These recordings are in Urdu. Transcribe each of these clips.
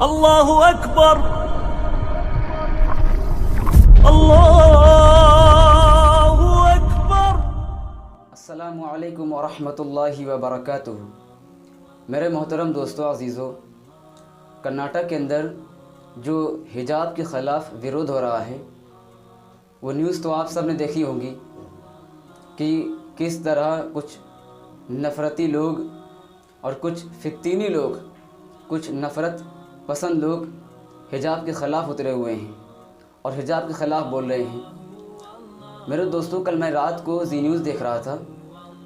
اللہ اکبر اللہ اکبر۔ السلام علیکم ورحمۃ اللہ وبرکاتہ۔ میرے محترم دوستو عزیزو، کرناٹک کے اندر جو حجاب کے خلاف ورود ہو رہا ہے وہ نیوز تو آپ سب نے دیکھی ہوگی کہ کس طرح کچھ نفرتی لوگ اور کچھ فتینی لوگ، کچھ نفرت پسند لوگ حجاب کے خلاف اترے ہوئے ہیں اور حجاب کے خلاف بول رہے ہیں۔ میرے دوستو، کل میں رات کو زی نیوز دیکھ رہا تھا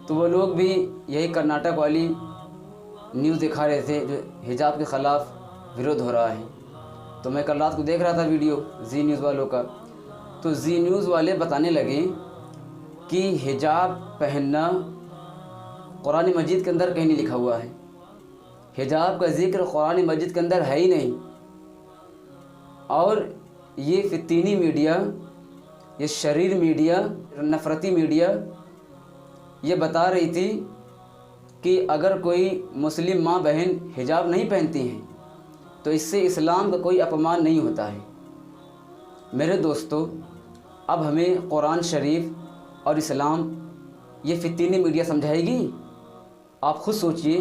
تو وہ لوگ بھی یہی کرناٹک والی نیوز دکھا رہے تھے جو حجاب کے خلاف ورود ہو رہا ہے۔ تو میں کل رات کو دیکھ رہا تھا ویڈیو زی نیوز والوں کا، تو زی نیوز والے بتانے لگے کہ حجاب پہننا قرآن مجید کے اندر کہیں نہیں لکھا ہوا ہے، حجاب کا ذکر قرآن مجید کے اندر ہے ہی نہیں۔ اور یہ فتینی میڈیا، یہ شریر میڈیا، نفرتی میڈیا یہ بتا رہی تھی کہ اگر کوئی مسلم ماں بہن حجاب نہیں پہنتی ہیں تو اس سے اسلام کا کوئی اپمان نہیں ہوتا ہے۔ میرے دوستو، اب ہمیں قرآن شریف اور اسلام یہ فتینی میڈیا سمجھائے گی؟ آپ خود سوچئے،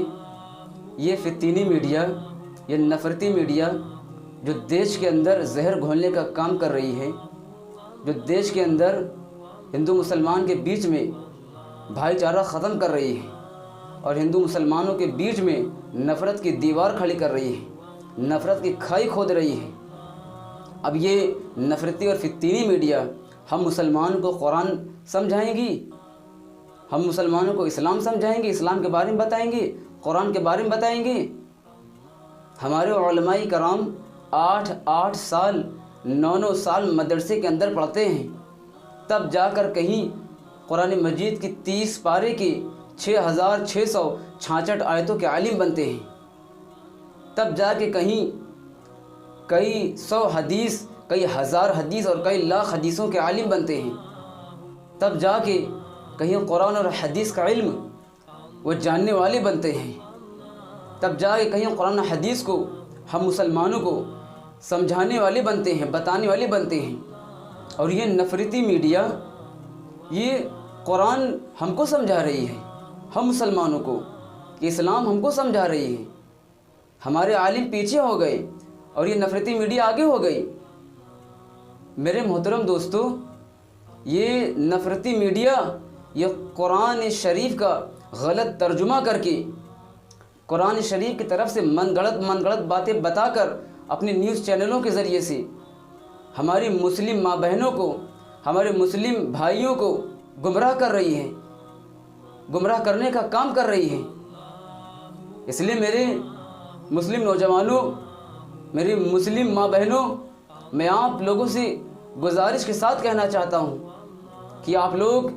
یہ فتینی میڈیا، یہ نفرتی میڈیا جو دیش کے اندر زہر گھولنے کا کام کر رہی ہے، جو دیش کے اندر ہندو مسلمان کے بیچ میں بھائی چارہ ختم کر رہی ہے اور ہندو مسلمانوں کے بیچ میں نفرت کی دیوار کھڑی کر رہی ہے، نفرت کی کھائی کھود رہی ہے۔ اب یہ نفرتی اور فتینی میڈیا ہم مسلمان کو قرآن سمجھائیں گی، ہم مسلمانوں کو اسلام سمجھائیں گے، اسلام کے بارے میں بتائیں گے، قرآن کے بارے میں بتائیں گے؟ ہمارے علماء کرام 8 سال 9 سال مدرسے کے اندر پڑھتے ہیں، تب جا کر کہیں قرآن مجید کی 30 پارے کی 6666 آیتوں کے عالم بنتے ہیں، تب جا کے کہیں کئی 100 حدیث، کئی ہزار حدیث اور کئی لاکھ حدیثوں کے عالم بنتے ہیں، تب جا کے کہیں قرآن اور حدیث کا علم وہ جاننے والے بنتے ہیں، تب جا کے کہیں قرآن حدیث کو ہم مسلمانوں کو سمجھانے والے بنتے ہیں، بتانے والے بنتے ہیں۔ اور یہ نفرتی میڈیا یہ قرآن ہم کو سمجھا رہی ہے، ہم مسلمانوں کو، کہ اسلام ہم کو سمجھا رہی ہے۔ ہمارے عالم پیچھے ہو گئے اور یہ نفرتی میڈیا آگے ہو گئی۔ میرے محترم دوستو، یہ نفرتی میڈیا یہ قرآن شریف کا غلط ترجمہ کر کے، قرآن شریف کی طرف سے من گڑت باتیں بتا کر اپنے نیوز چینلوں کے ذریعے سے ہماری مسلم ماں بہنوں کو، ہمارے مسلم بھائیوں کو گمراہ کر رہی ہے، گمراہ کرنے کا کام کر رہی ہے۔ اس لیے میرے مسلم نوجوانوں، میری مسلم ماں بہنوں، میں آپ لوگوں سے گزارش کے ساتھ کہنا چاہتا ہوں کہ آپ لوگ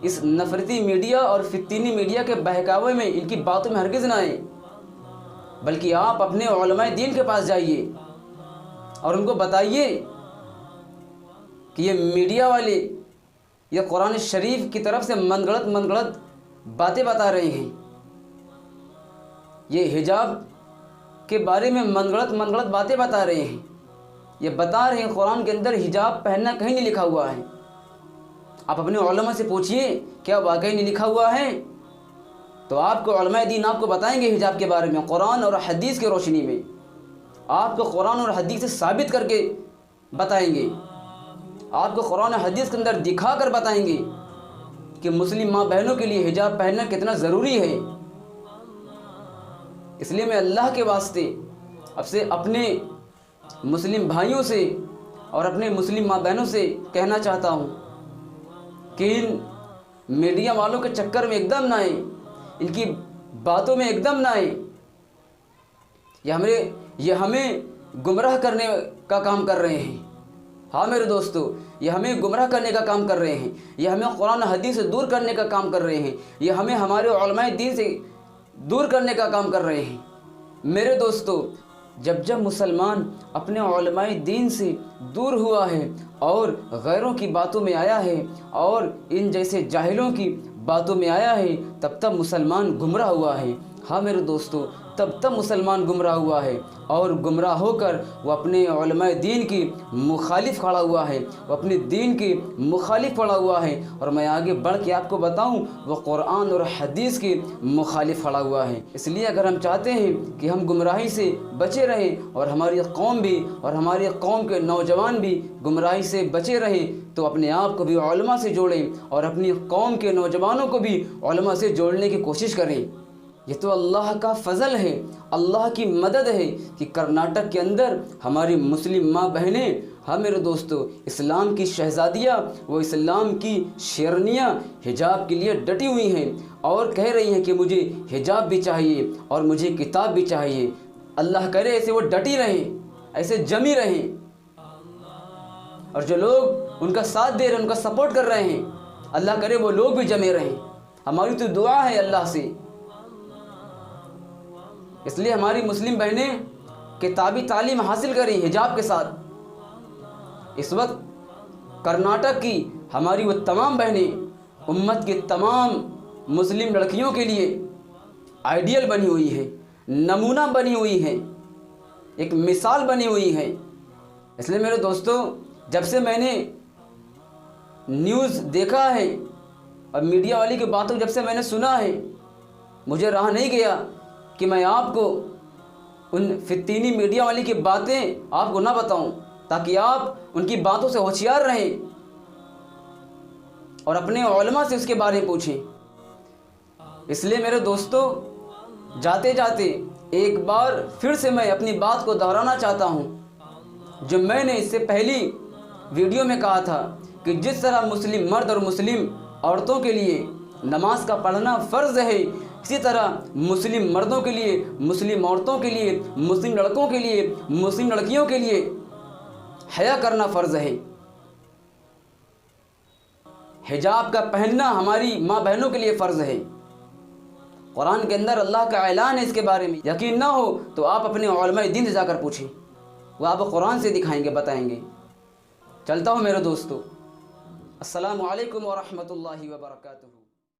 اس نفرتی میڈیا اور فتینی میڈیا کے بہکاوے میں، ان کی باتوں میں ہرگز نہ آئیں، بلکہ آپ اپنے علماء دین کے پاس جائیے اور ان کو بتائیے کہ یہ میڈیا والے یہ قرآن شریف کی طرف سے من گڑت باتیں بتا رہے ہیں، یہ حجاب کے بارے میں من گڑت باتیں بتا رہے ہیں، یہ بتا رہے ہیں قرآن کے اندر حجاب پہننا کہیں نہیں لکھا ہوا ہے۔ آپ اپنے علماء سے پوچھئے کیا واقعی نہیں لکھا ہوا ہے؟ تو آپ کو علماء دین آپ کو بتائیں گے حجاب کے بارے میں، قرآن اور حدیث کی روشنی میں آپ کو قرآن اور حدیث سے ثابت کر کے بتائیں گے، آپ کو قرآن اور حدیث کے اندر دکھا کر بتائیں گے کہ مسلم ماں بہنوں کے لیے حجاب پہننا کتنا ضروری ہے۔ اس لیے میں اللہ کے واسطے اب سے اپنے مسلم بھائیوں سے اور اپنے مسلم ماں بہنوں سے کہنا چاہتا ہوں کہ ان میڈیا والوں کے چکر میں ایک دم نہ آئیں، ان کی باتوں میں ایک دم نہ آئیں۔ یہ ہمیں گمراہ کرنے کا کام کر رہے ہیں۔ ہاں میرے دوستو، یہ ہمیں گمراہ کرنے کا کام کر رہے ہیں، یہ ہمیں قرآن حدیث سے دور کرنے کا کام کر رہے ہیں، یہ ہمیں ہمارے علماء دین سے دور کرنے کا کام کر رہے ہیں۔ میرے دوستو، جب مسلمان اپنے علماء دین سے دور ہوا ہے اور غیروں کی باتوں میں آیا ہے اور ان جیسے جاہلوں کی باتوں میں آیا ہے، تب مسلمان گمراہ ہوا ہے۔ ہاں میرے دوستو، تب مسلمان گمراہ ہوا ہے، اور گمراہ ہو کر وہ اپنے علماء دین کی مخالف کھڑا ہوا ہے، وہ اپنے دین کی مخالف کھڑا ہوا ہے، اور میں آگے بڑھ کے آپ کو بتاؤں وہ قرآن اور حدیث کی مخالف کھڑا ہوا ہے۔ اس لیے اگر ہم چاہتے ہیں کہ ہم گمراہی سے بچے رہیں اور ہماری قوم بھی اور ہماری قوم کے نوجوان بھی گمراہی سے بچے رہیں، تو اپنے آپ کو بھی علماء سے جوڑیں اور اپنی قوم کے نوجوانوں کو بھی علماء سے جوڑنے کی کوشش کریں۔ یہ تو اللہ کا فضل ہے، اللہ کی مدد ہے کہ کرناٹک کے اندر ہماری مسلم ماں بہنیں، ہاں میرے دوستو، اسلام کی شہزادیاں، وہ اسلام کی شیرنیاں حجاب کے لیے ڈٹی ہوئی ہیں اور کہہ رہی ہیں کہ مجھے حجاب بھی چاہیے اور مجھے کتاب بھی چاہیے۔ اللہ کرے ایسے وہ ڈٹی رہیں، ایسے جمی رہیں، اور جو لوگ ان کا ساتھ دے رہے ہیں، ان کا سپورٹ کر رہے ہیں، اللہ کرے وہ لوگ بھی جمے رہیں۔ ہماری تو دعا ہے اللہ سے۔ اس لیے ہماری مسلم بہنیں کتابی تعلیم حاصل کریں حجاب کے ساتھ۔ اس وقت کرناٹک کی ہماری وہ تمام بہنیں امت کی تمام مسلم لڑکیوں کے لیے آئیڈیل بنی ہوئی ہے، نمونہ بنی ہوئی ہے، ایک مثال بنی ہوئی ہے۔ اس لیے میرے دوستو، جب سے میں نے نیوز دیکھا ہے اور میڈیا والی کی باتوں جب سے میں نے سنا ہے، مجھے رہا نہیں گیا کہ میں آپ کو ان فتینی میڈیا والی کی باتیں آپ کو نہ بتاؤں، تاکہ آپ ان کی باتوں سے ہوشیار رہیں اور اپنے علماء سے اس کے بارے میں پوچھیں۔ اس لیے میرے دوستو، جاتے جاتے ایک بار پھر سے میں اپنی بات کو دہرانا چاہتا ہوں جو میں نے اس سے پہلی ویڈیو میں کہا تھا کہ جس طرح مسلم مرد اور مسلم عورتوں کے لیے نماز کا پڑھنا فرض ہے، اسی طرح مسلم مردوں کے لیے، مسلم عورتوں کے لیے، مسلم لڑکوں کے لیے، مسلم لڑکیوں کے لیے حیا کرنا فرض ہے۔ حجاب کا پہننا ہماری ماں بہنوں کے لیے فرض ہے۔ قرآن کے اندر اللہ کا اعلان ہے اس کے بارے میں۔ یقین نہ ہو تو آپ اپنے علماء دین سے جا کر پوچھیں، وہ آپ قرآن سے دکھائیں گے، بتائیں گے۔ چلتا ہوں میرے دوستو، السلام علیکم ورحمۃ اللہ وبرکاتہ۔